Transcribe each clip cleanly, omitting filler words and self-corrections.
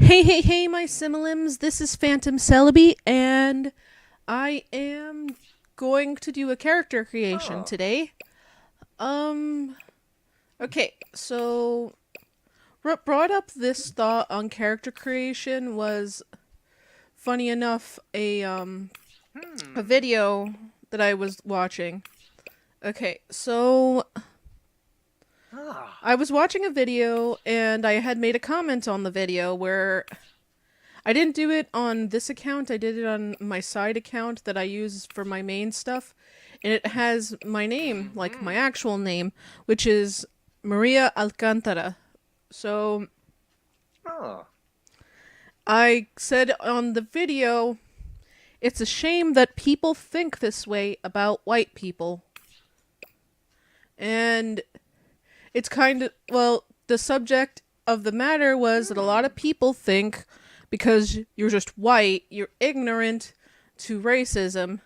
Hey, my Similims, this is Phantom Celebi, and I am going to do a character creation Oh. today. Um, okay, so what brought up this thought on character creation was, funny enough, a Hmm. video that I was watching. Okay, so Ah. I was watching a video, and I had made a comment on the video where I didn't do it on this account. I did it on my side account that I use for my main stuff. And it has my name, like my Mm-hmm. actual name, which is Maria Alcantara. So Oh. I said on the video, it's a shame that people think this way about white people. And it's kind of, well, the subject of the matter was that a lot Hmm. of people think because you're just white, you're ignorant to racism,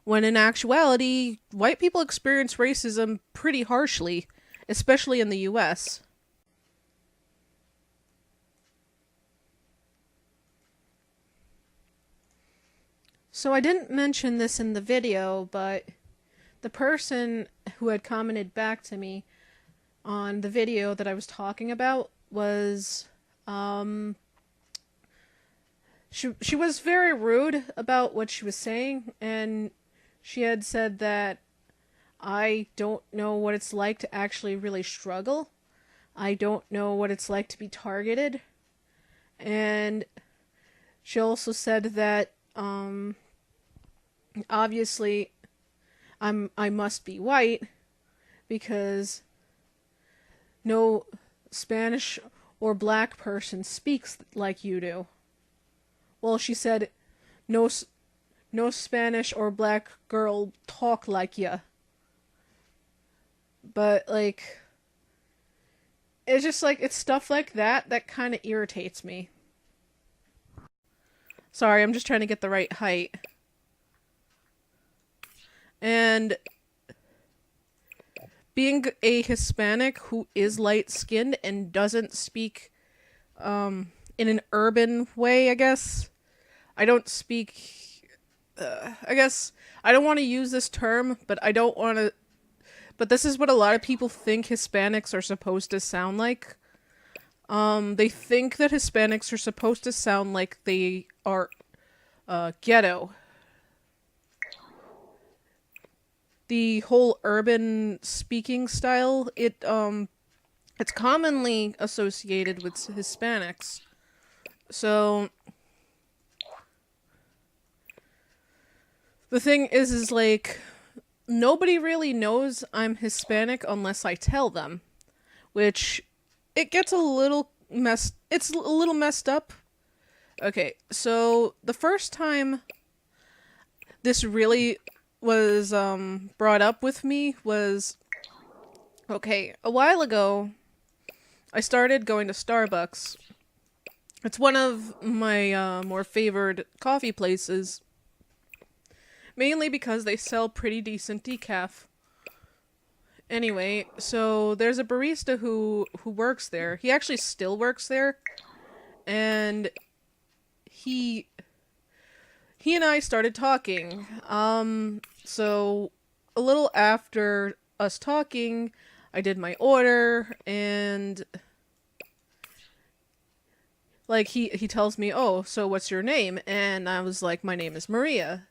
when in actuality, white people experience racism pretty harshly, especially in the US. So I didn't mention this in the video, but the person who had commented back to me on the video that I was talking about was um she was very rude about what she was saying, and she had said that I don't know what it's like to actually really struggle. I don't know what it's like to be targeted. And she also said that obviously I must be white because no Spanish or black person speaks like you do. Well, she said no no Spanish or black girl talk like ya. But like it's just like it's stuff like that that kind of irritates me. Sorry, I'm just trying to get the right height. And being a Hispanic who is light skinned and doesn't speak in an urban way, I guess. I don't speak. I guess I don't want to use this term, but I don't want to. But this is what a lot of people think Hispanics are supposed to sound like. They think that Hispanics are supposed to sound like they are ghetto. The whole urban speaking style, it's commonly associated with Hispanics. So the thing is like nobody really knows I'm Hispanic unless I tell them, which it gets a little messed. It's a little messed up. Okay, so the first time this really was brought up with me was okay a while ago. I started going to Starbucks. It's one of my more favored coffee places, mainly because they sell pretty decent decaf. Anyway, so there's a barista who works there. He actually still works there, and he he and I started talking. So a little after us talking, I did my order, and like he tells me, "Oh, so what's your name?" And I was like, "My name is Maria."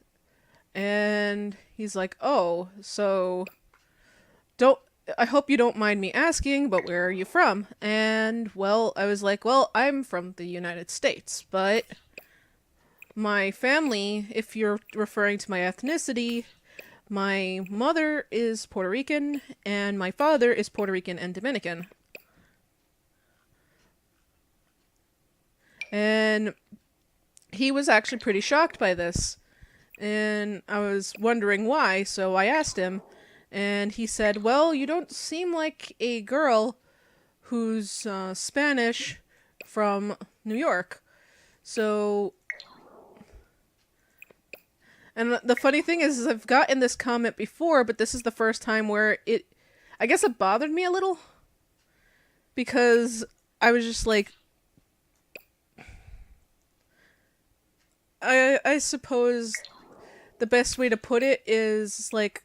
And he's like, "Oh, so don't I hope you don't mind me asking, but where are you from?" And well, I was like, "Well, I'm from the United States, but my family, if you're referring to my ethnicity, my mother is Puerto Rican and my father is Puerto Rican and Dominican." And he was actually pretty shocked by this. And I was wondering why, so I asked him, and he said, "Well, you don't seem like a girl who's Spanish from New York." So, and the funny thing is I've gotten this comment before, but this is the first time where I guess it bothered me a little because I was just like, I suppose the best way to put it is like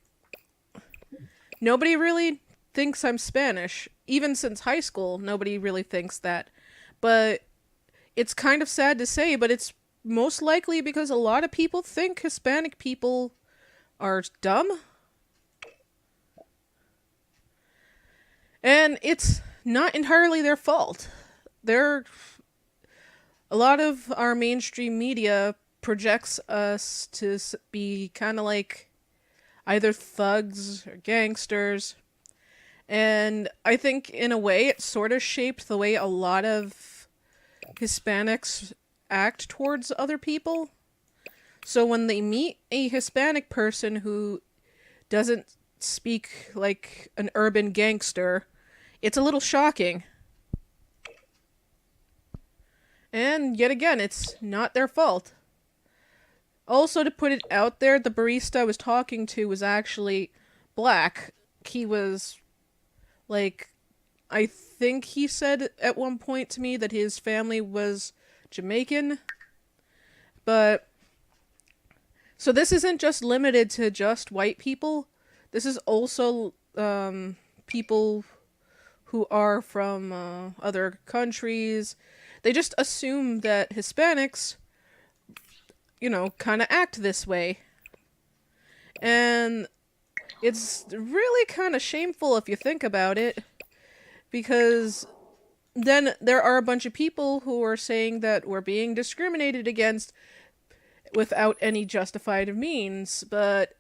nobody really thinks I'm Spanish. Even since high school, nobody really thinks that. But it's kind of sad to say, but it's most likely because a lot of people think Hispanic people are dumb. And it's not entirely their fault. They're a lot of our mainstream media projects us to be kind of like either thugs or gangsters. And I think in a way it sort of shaped the way a lot of Hispanics act towards other people. So when they meet a Hispanic person who doesn't speak like an urban gangster, it's a little shocking. And yet again, it's not their fault. Also, to put it out there, the barista I was talking to was actually black. He was, like, I think he said at one point to me that his family was Jamaican. But, so this isn't just limited to just white people. This is also people who are from other countries. They just assume that Hispanics, kind of act this way. And it's really kind of shameful if you think about it, because then there are a bunch of people who are saying that we're being discriminated against without any justified means, but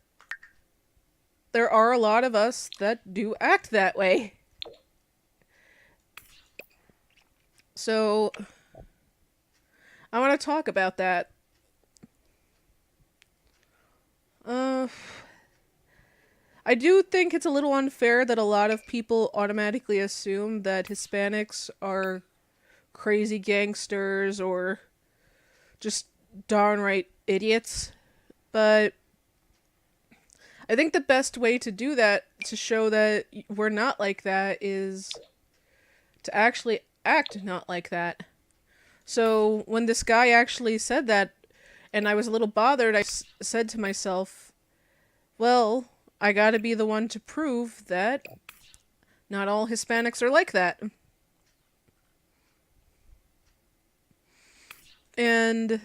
there are a lot of us that do act that way. So, I want to talk about that. I do think it's a little unfair that a lot of people automatically assume that Hispanics are crazy gangsters or just downright idiots. But I think the best way to do that, to show that we're not like that, is to actually act not like that. So when this guy actually said that, and I was a little bothered, I said to myself, well, I gotta be the one to prove that not all Hispanics are like that. And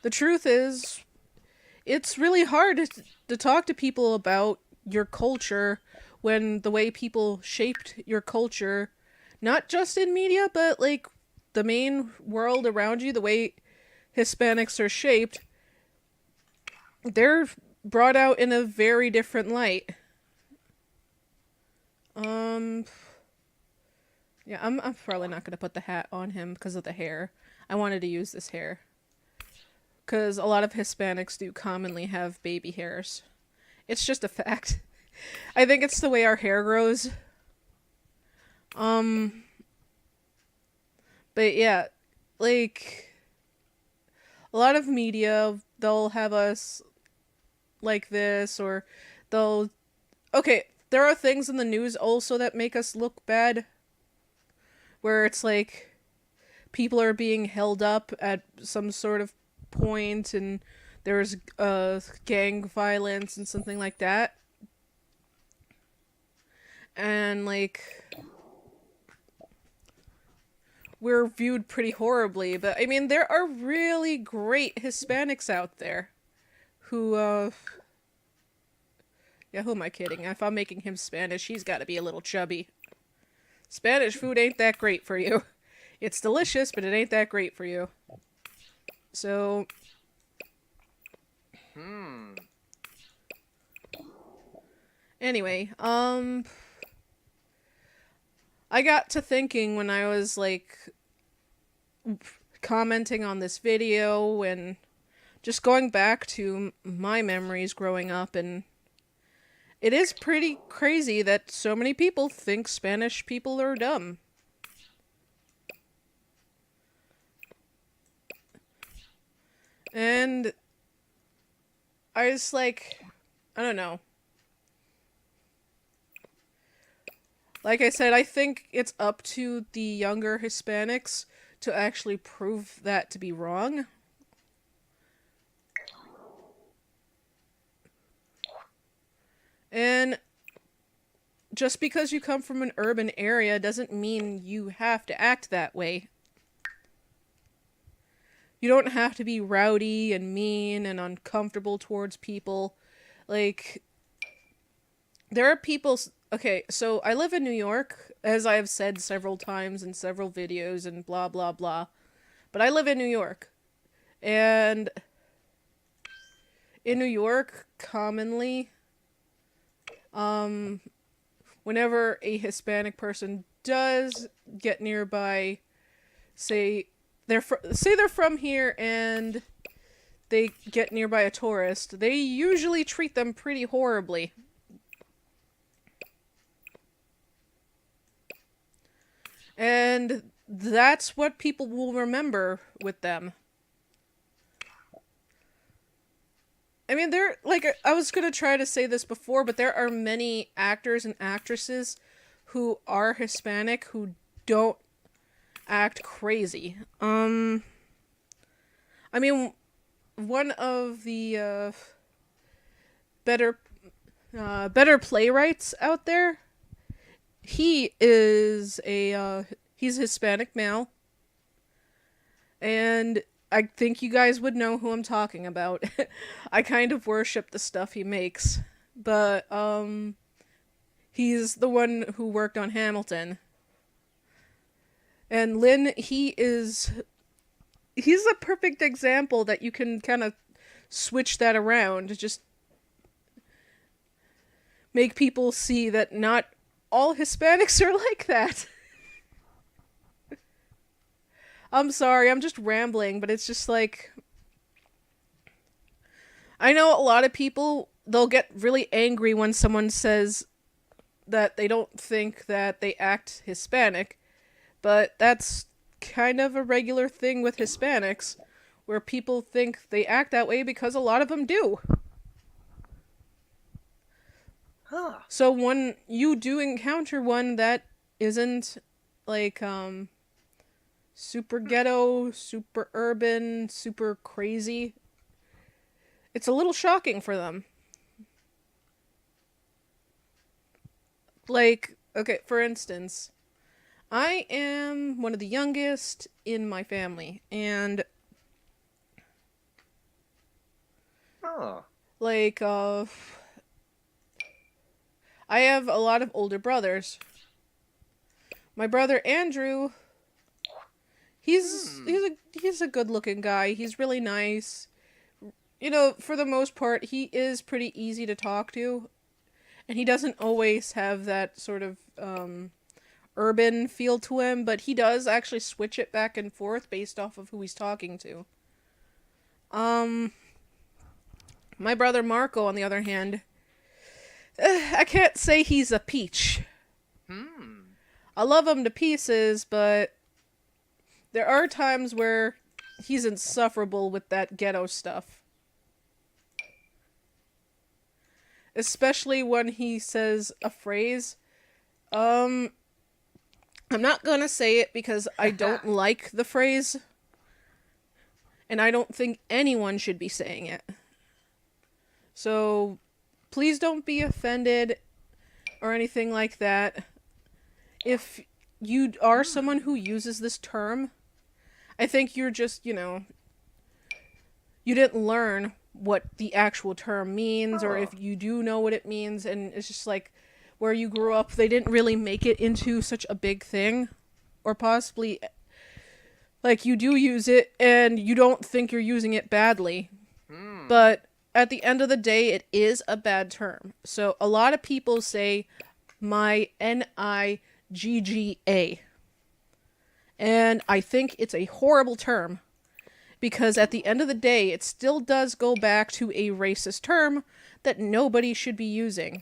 the truth is, it's really hard to talk to people about your culture when the way people shaped your culture, not just in media, but like the main world around you, the way Hispanics are shaped, they're brought out in a very different light. Yeah, I'm probably not gonna put the hat on him because of the hair. I wanted to use this hair because a lot of Hispanics do commonly have baby hairs. It's just a fact. I think it's the way our hair grows. But yeah, like a lot of media, they'll have us like this, or they'll. Okay, there are things in the news also that make us look bad, where it's like people are being held up at some sort of point and there's gang violence and something like that. And like we're viewed pretty horribly, but I mean there are really great Hispanics out there who yeah, who am I kidding? If I'm making him Spanish, he's got to be a little chubby. Spanish food ain't that great for you. It's delicious, but it ain't that great for you. So, anyway, I got to thinking when I was like commenting on this video and just going back to my memories growing up, and it is pretty crazy that so many people think Spanish people are dumb. And I just like, I don't know. Like I said, I think it's up to the younger Hispanics to actually prove that to be wrong. And just because you come from an urban area doesn't mean you have to act that way. You don't have to be rowdy and mean and uncomfortable towards people. Like, there are people. Okay, so I live in New York, as I have said several times in several videos and blah blah blah. But I live in New York. And in New York, commonly, whenever a Hispanic person does get nearby, say they're from here and they get nearby a tourist, they usually treat them pretty horribly. And that's what people will remember with them. I mean, I was gonna try to say this before, but there are many actors and actresses who are Hispanic who don't act crazy. I mean, one of the better playwrights out there, he's a Hispanic male, and I think you guys would know who I'm talking about. I kind of worship the stuff he makes, but he's the one who worked on Hamilton. And Lin, he's a perfect example that you can kind of switch that around. Just make people see that not all Hispanics are like that. I'm sorry, I'm just rambling, but it's just like, I know a lot of people, they'll get really angry when someone says that they don't think that they act Hispanic, but that's kind of a regular thing with Hispanics, where people think they act that way because a lot of them do. Huh. So when you do encounter one that isn't, like, super ghetto, super urban, super crazy, it's a little shocking for them. Like, okay, for instance, I am one of the youngest in my family, and Oh. like, I have a lot of older brothers. My brother Andrew, he's a good-looking guy. He's really nice. You know, for the most part, he is pretty easy to talk to, and he doesn't always have that sort of urban feel to him, but he does actually switch it back and forth based off of who he's talking to. My brother Marco, on the other hand, I can't say he's a peach. I love him to pieces, but there are times where he's insufferable with that ghetto stuff. Especially when he says a phrase. I'm not gonna say it because I don't like the phrase. And I don't think anyone should be saying it. So, please don't be offended or anything like that. If you are someone who uses this term, I think you're just, you didn't learn what the actual term means, or if you do know what it means, and it's just like, where you grew up, they didn't really make it into such a big thing, or possibly, like, you do use it, and you don't think you're using it badly, but at the end of the day, it is a bad term. So, a lot of people say, my Nigga. And I think it's a horrible term, because at the end of the day, it still does go back to a racist term that nobody should be using.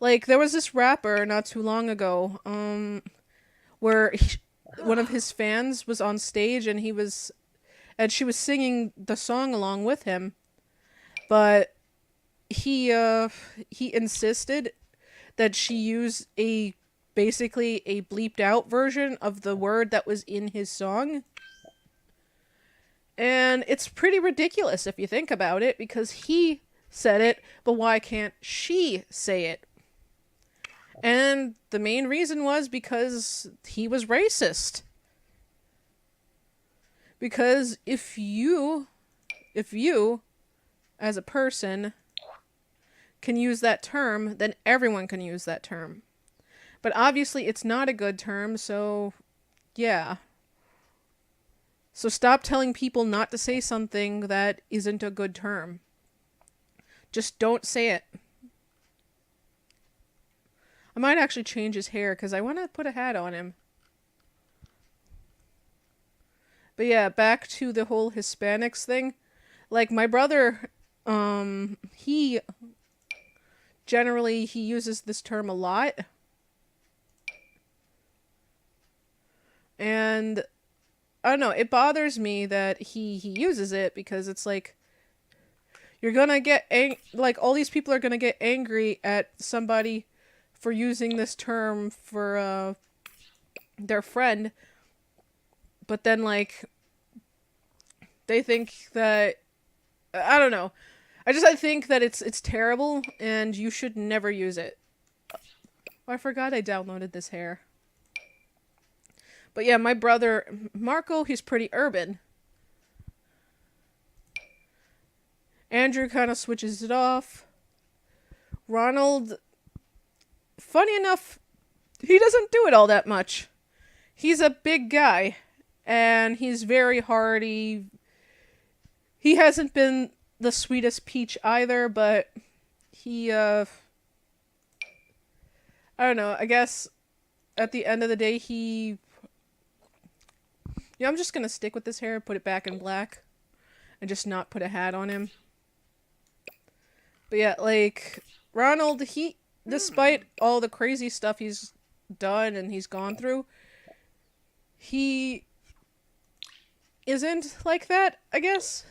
Like, there was this rapper not too long ago, where one of his fans was on stage and she was singing the song along with him, but he insisted that she use a basically a bleeped out version of the word that was in his song. And it's pretty ridiculous if you think about it, because he said it, but why can't she say it? And the main reason was because he was racist. Because if you, as a person, can use that term, then everyone can use that term. But obviously it's not a good term, so yeah. So stop telling people not to say something that isn't a good term. Just don't say it. I might actually change his hair because I want to put a hat on him. But yeah, back to the whole Hispanics thing. Like my brother, he generally he uses this term a lot. And I don't know, it bothers me that he uses it, because it's like you're gonna get like all these people are gonna get angry at somebody for using this term for their friend, but then like they think that I don't know. I think that it's terrible and you should never use it. Oh, I forgot I downloaded this hair. But yeah, my brother Marco, he's pretty urban. Andrew kind of switches it off. Ronald, funny enough, he doesn't do it all that much. He's a big guy, and he's very hearty. He hasn't been the sweetest peach either, but he, I don't know, I guess at the end of the day, yeah, I'm just gonna stick with this hair, put it back in black, and just not put a hat on him. But yeah, like, Ronald, despite all the crazy stuff he's done and he's gone through, he isn't like that, I guess.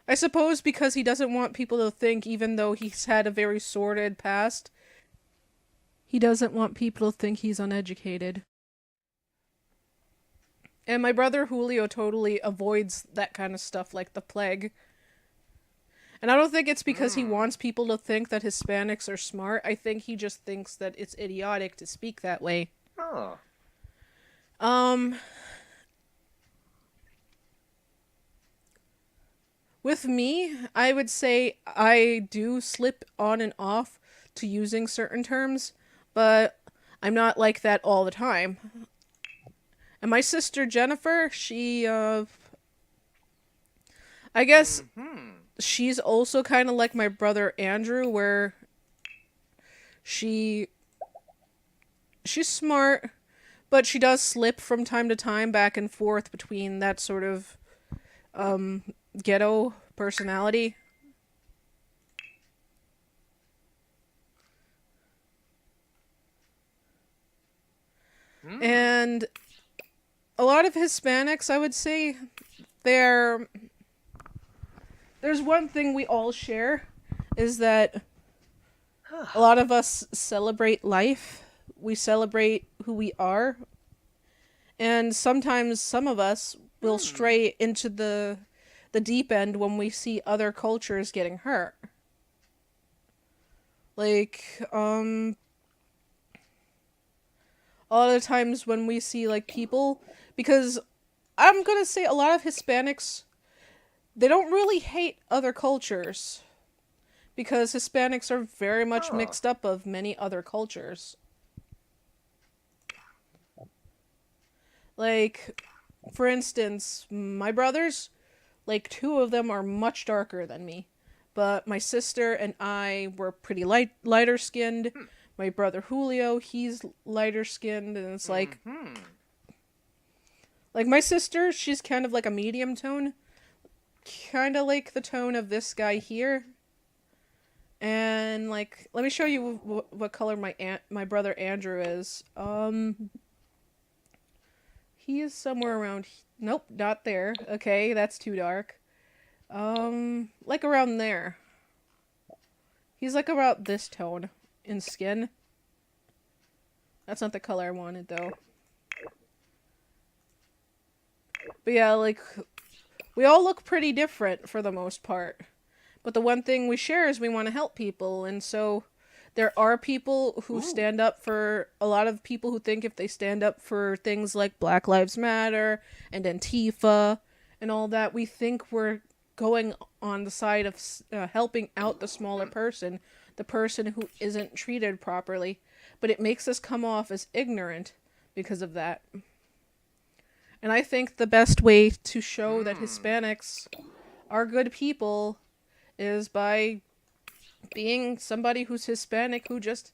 I suppose because he doesn't want people to think, even though he's had a very sordid past, he doesn't want people to think he's uneducated. And my brother Julio totally avoids that kind of stuff like the plague. And I don't think it's because he wants people to think that Hispanics are smart. I think he just thinks that it's idiotic to speak that way. Oh. With me, I would say I do slip on and off to using certain terms, but I'm not like that all the time. And my sister Jennifer, I guess she's also kind of like my brother Andrew, where she's smart, but she does slip from time to time back and forth between that sort of ghetto personality. And a lot of Hispanics, I would say, there's one thing we all share, is that a lot of us celebrate life. We celebrate who we are. And sometimes some of us will stray into the deep end when we see other cultures getting hurt. Like, a lot of times when we see, like, people, because I'm gonna say a lot of Hispanics, they don't really hate other cultures, because Hispanics are very much mixed up of many other cultures. Like, for instance, my brothers, like, two of them are much darker than me. But my sister and I were pretty lighter skinned. My brother Julio, he's lighter skinned, and it's like... Like, my sister, she's kind of like a medium tone. Kind of like the tone of this guy here. And, like, let me show you what color my brother Andrew is. He is somewhere around... Nope, not there. Okay, that's too dark. Like around there. He's like about this tone in skin. That's not the color I wanted though. But yeah, like we all look pretty different for the most part. But the one thing we share is we want to help people, and so there are people who stand up for a lot of people who think if they stand up for things like Black Lives Matter and Antifa and all that, we think we're going on the side of helping out the smaller person, the person who isn't treated properly. But it makes us come off as ignorant because of that. And I think the best way to show that Hispanics are good people is by being somebody who's Hispanic who just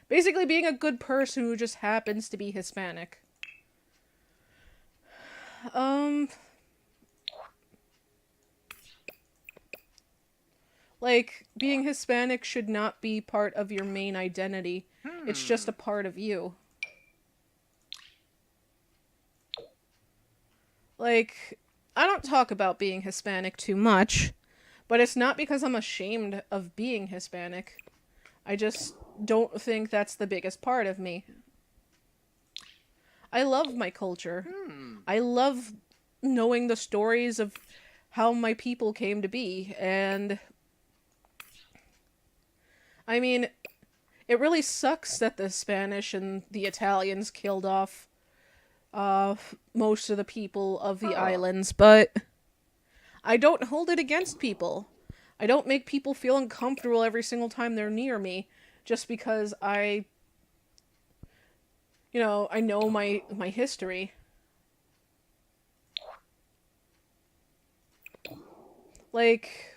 basically being a good person who just happens to be Hispanic. Like being Hispanic should not be part of your main identity. It's just a part of you. Like I don't talk about being Hispanic too much, but it's not because I'm ashamed of being Hispanic. I just don't think that's the biggest part of me. I love my culture. I love knowing the stories of how my people came to be. And I mean, it really sucks that the Spanish and the Italians killed off most of the people of the islands, but I don't hold it against people. I don't make people feel uncomfortable every single time they're near me just because I know my history. Like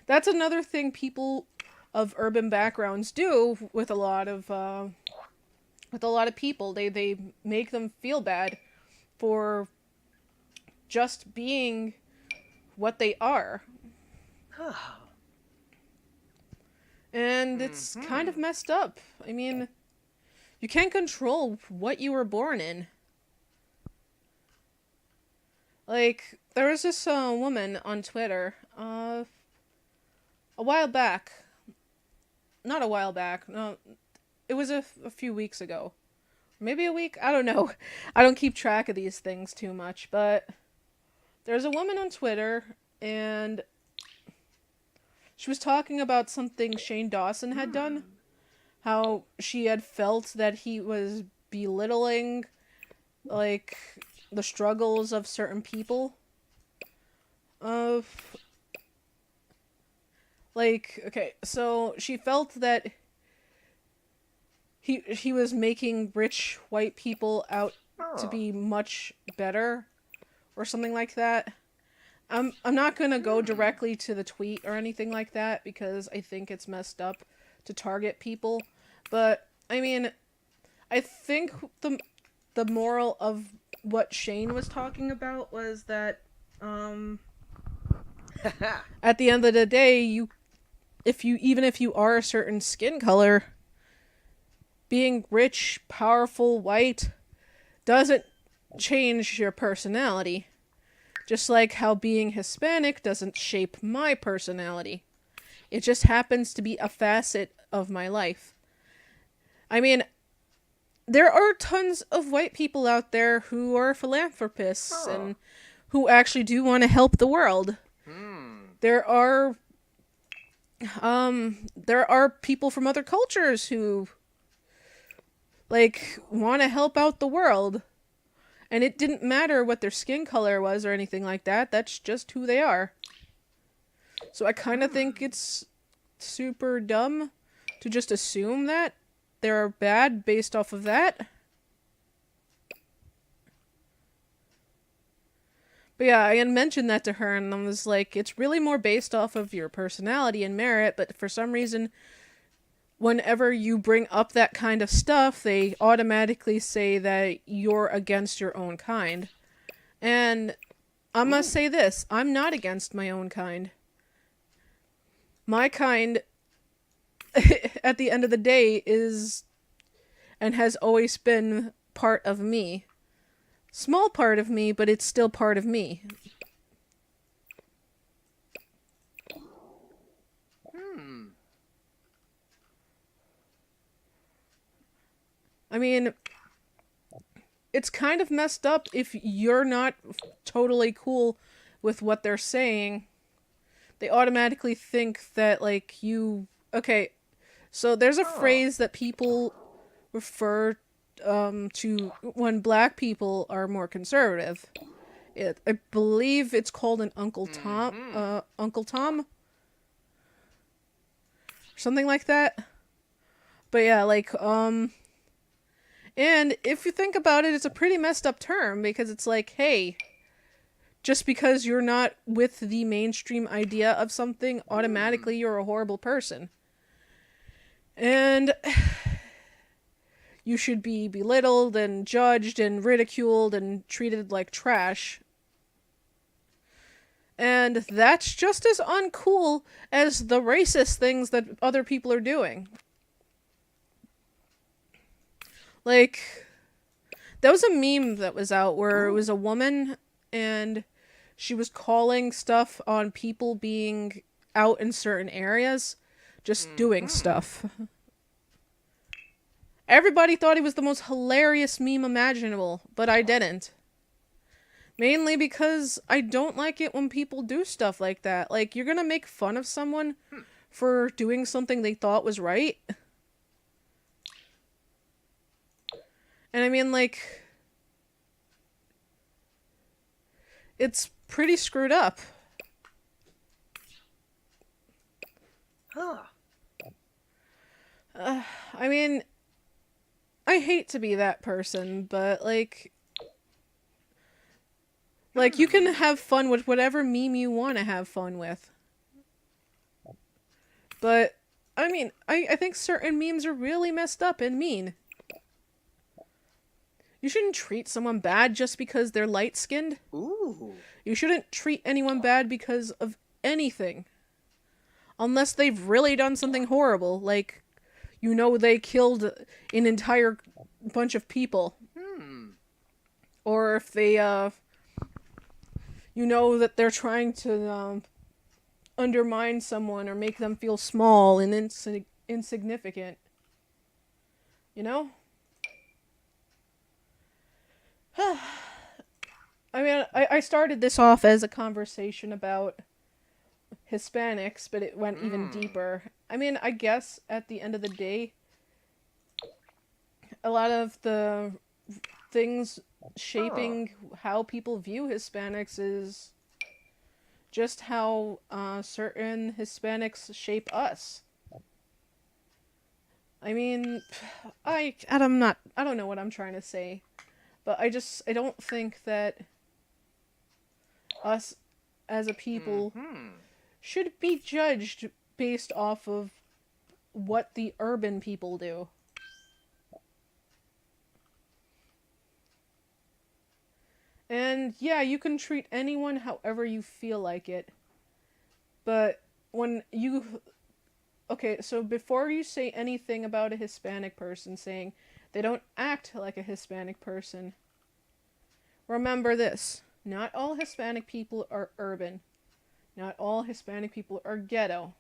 that's another thing people of urban backgrounds do with a lot of people. They make them feel bad for just being what they are. And it's kind of messed up. I mean, you can't control what you were born in. Like, there was this woman on Twitter a while back. Not a while back. No, it was a few weeks ago. Maybe a week? I don't know. I don't keep track of these things too much, but there's a woman on Twitter, and she was talking about something Shane Dawson had done. How she had felt that he was belittling, like, the struggles of certain people. Okay, so she felt that he was making rich white people out to be much better, or something like that. I'm not gonna go directly to the tweet or anything like that because I think it's messed up to target people. But I mean, I think the moral of what Shane was talking about was that at the end of the day, even if you are a certain skin color, being rich, powerful, white doesn't change your personality. Just like how being Hispanic doesn't shape my personality. It just happens to be a facet of my life. I mean, there are tons of white people out there who are philanthropists and who actually do want to help the world. There are people from other cultures who want to help out the world. And it didn't matter what their skin color was or anything like that. That's just who they are. So I kind of think it's super dumb to just assume that they're bad based off of that. But yeah, I had mentioned that to her, and I was like, it's really more based off of your personality and merit, but for some reason, whenever you bring up that kind of stuff, they automatically say that you're against your own kind. And I must say this, I'm not against my own kind. My kind, at the end of the day, is and has always been part of me. Small part of me, but it's still part of me. I mean, it's kind of messed up if you're not totally cool with what they're saying. They automatically think that, like, you. Okay, so there's a Huh. phrase that people refer to when black people are more conservative. I believe it's called an Mm-hmm. Uncle Tom, something like that. But yeah, like, and if you think about it, it's a pretty messed up term because it's like, hey, just because you're not with the mainstream idea of something, Hmm. automatically you're a horrible person. And you should be belittled and judged and ridiculed and treated like trash. And that's just as uncool as the racist things that other people are doing. Like, there was a meme that was out where it was Ooh. a woman and she was calling stuff on people being out in certain areas, just doing Mm-hmm. stuff. Everybody thought it was the most hilarious meme imaginable, but I didn't. Mainly because I don't like it when people do stuff like that. Like, you're gonna make fun of someone Hmm. for doing something they thought was right. And I mean, like, it's pretty screwed up. Huh. I mean, I hate to be that person, but like you can Hmm. have fun with whatever meme you want to have fun with. But I mean, I think certain memes are really messed up and mean. You shouldn't treat someone bad just because they're light skinned. Ooh. You shouldn't treat anyone bad because of anything. Unless they've really done something horrible, like, they killed an entire bunch of people. Hmm. Or if they, that they're trying to, undermine someone or make them feel small and insignificant. You know? I mean, I started this off as a conversation about Hispanics, but it went even Hmm. deeper. I mean, I guess at the end of the day, a lot of the things Huh. shaping how people view Hispanics is just how certain Hispanics shape us. I mean, I don't know what I'm trying to say, but I don't think that us as a people Mm-hmm. should be judged based off of what the urban people do. And yeah, you can treat anyone however you feel like it, but when you okay, so before you say anything about a Hispanic person saying they don't act like a Hispanic person, remember this. Not all Hispanic people are urban. Not all Hispanic people are ghetto.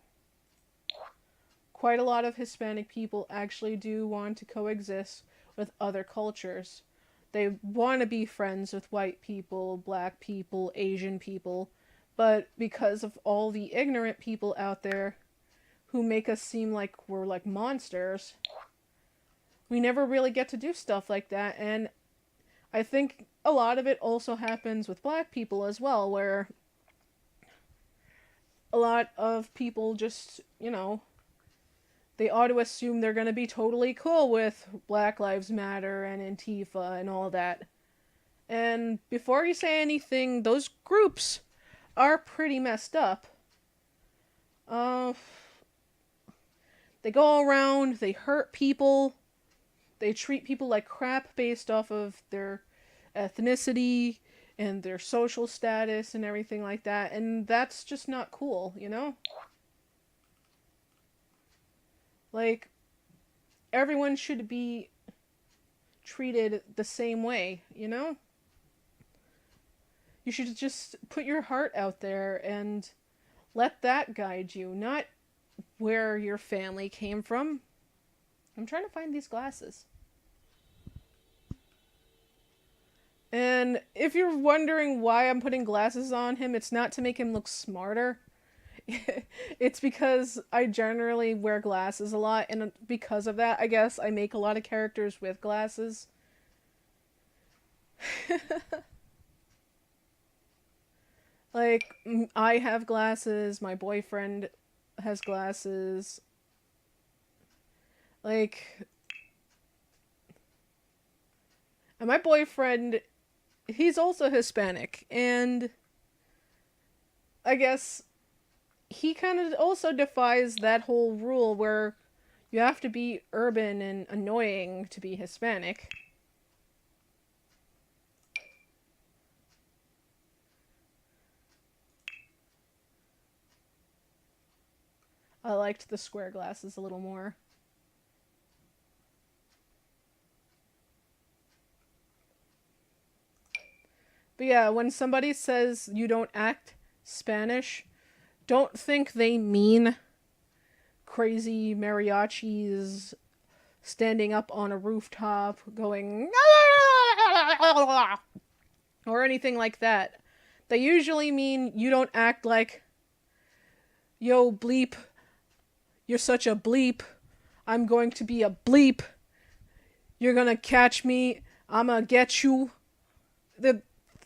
Quite a lot of Hispanic people actually do want to coexist with other cultures. They want to be friends with white people, black people, Asian people, but because of all the ignorant people out there who make us seem like we're like monsters, we never really get to do stuff like that. And I think a lot of it also happens with black people as well, where a lot of people just, they ought to assume they're going to be totally cool with Black Lives Matter and Antifa and all that. And before you say anything, those groups are pretty messed up. Uh, they go around, they hurt people, they treat people like crap based off of their ethnicity and their social status and everything like that. And that's just not cool, you know? Like, everyone should be treated the same way, you know? You should just put your heart out there and let that guide you, not where your family came from. I'm trying to find these glasses. And if you're wondering why I'm putting glasses on him, it's not to make him look smarter. It's because I generally wear glasses a lot, and because of that, I guess I make a lot of characters with glasses. Like, I have glasses, my boyfriend has glasses. Like, and my boyfriend, he's also Hispanic, and I guess he kind of also defies that whole rule where you have to be urban and annoying to be Hispanic. I liked the square glasses a little more. But yeah, when somebody says you don't act Spanish, don't think they mean crazy mariachis standing up on a rooftop going or anything like that. They usually mean you don't act like, yo, bleep, you're such a bleep, I'm going to be a bleep, you're gonna catch me, I'm gonna get you.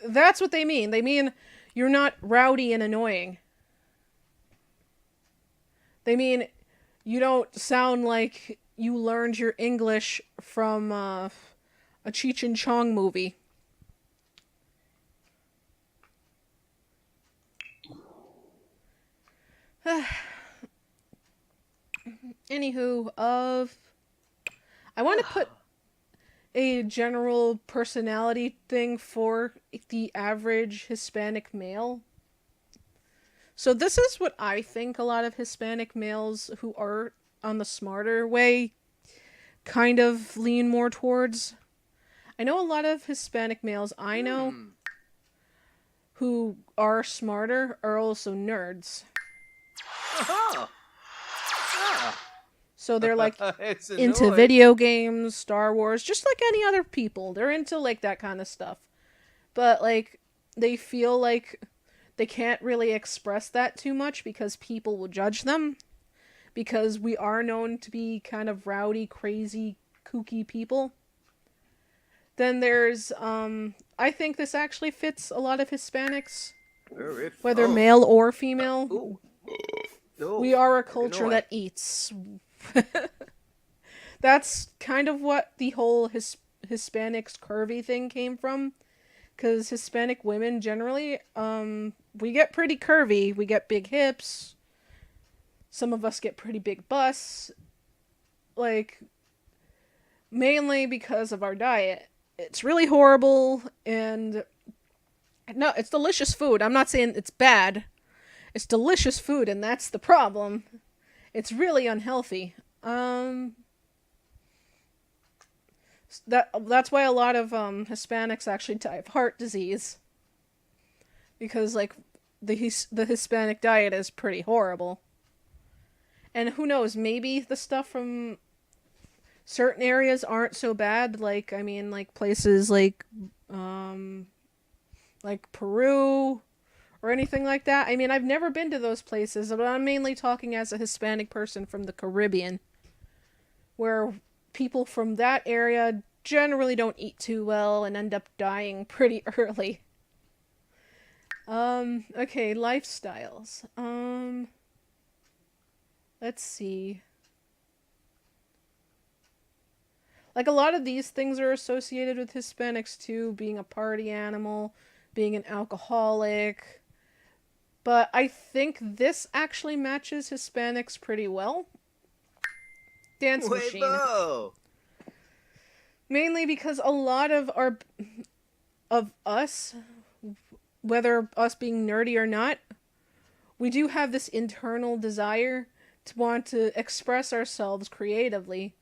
That's what they mean. They mean you're not rowdy and annoying. They mean you don't sound like you learned your English from a Cheech and Chong movie. Anywho, I want to put a general personality thing for the average Hispanic male. So this is what I think a lot of Hispanic males who are on the smarter way kind of lean more towards. I know a lot of Hispanic males I know who are smarter are also nerds. Oh. Ah. So they're like It's into annoying. video games, Star Wars, just like any other people. They're into like that kind of stuff. But like they feel like they can't really express that too much because people will judge them. Because we are known to be kind of rowdy, crazy, kooky people. Then there's I think this actually fits a lot of Hispanics, whether male or female. Ooh. Oh, We are a like culture annoying. that eats. That's kind of what the whole Hispanics curvy thing came from. Because Hispanic women generally, we get pretty curvy. We get big hips. Some of us get pretty big busts. Like, mainly because of our diet. It's really horrible, and no, it's delicious food. I'm not saying it's bad. It's delicious food, and that's the problem. It's really unhealthy. That's why a lot of Hispanics actually die of heart disease, because like the Hispanic diet is pretty horrible. And who knows, maybe the stuff from certain areas aren't so bad. Like, I mean, like places like Peru or anything like that. I mean, I've never been to those places, but I'm mainly talking as a Hispanic person from the Caribbean, where people from that area generally don't eat too well and end up dying pretty early. Okay, lifestyles. Let's see. Like, a lot of these things are associated with Hispanics too, being a party animal, being an alcoholic. But I think this actually matches Hispanics pretty well. Dance machine. Weibo. Mainly because a lot of us, whether us being nerdy or not, we do have this internal desire to want to express ourselves creatively,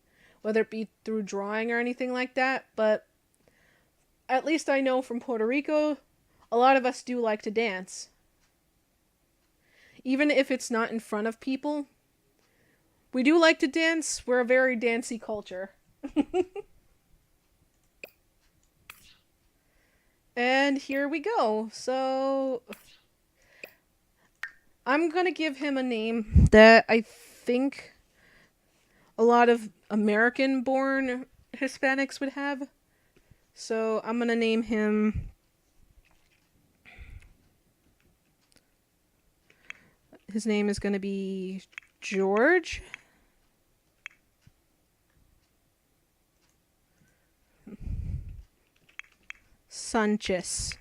whether it be through drawing or anything like that. But at least I know from Puerto Rico, a lot of us do like to dance. Even if it's not in front of people, we do like to dance. We're a very dancey culture. And here we go. So I'm gonna give him a name that I think a lot of American-born Hispanics would have. So I'm gonna name him. His name is gonna be George. Sanchez.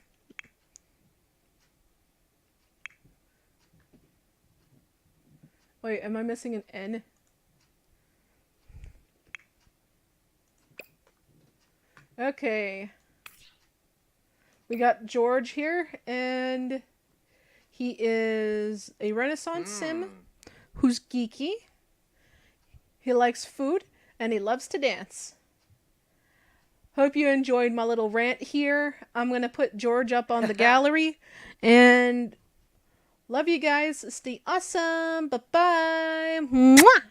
Wait, am I missing an N? Okay. We got George here, and he is a Renaissance sim who's geeky. He likes food, and he loves to dance. Hope you enjoyed my little rant here. I'm going to put George up on the gallery, and love you guys. Stay awesome. Bye-bye. Mwah!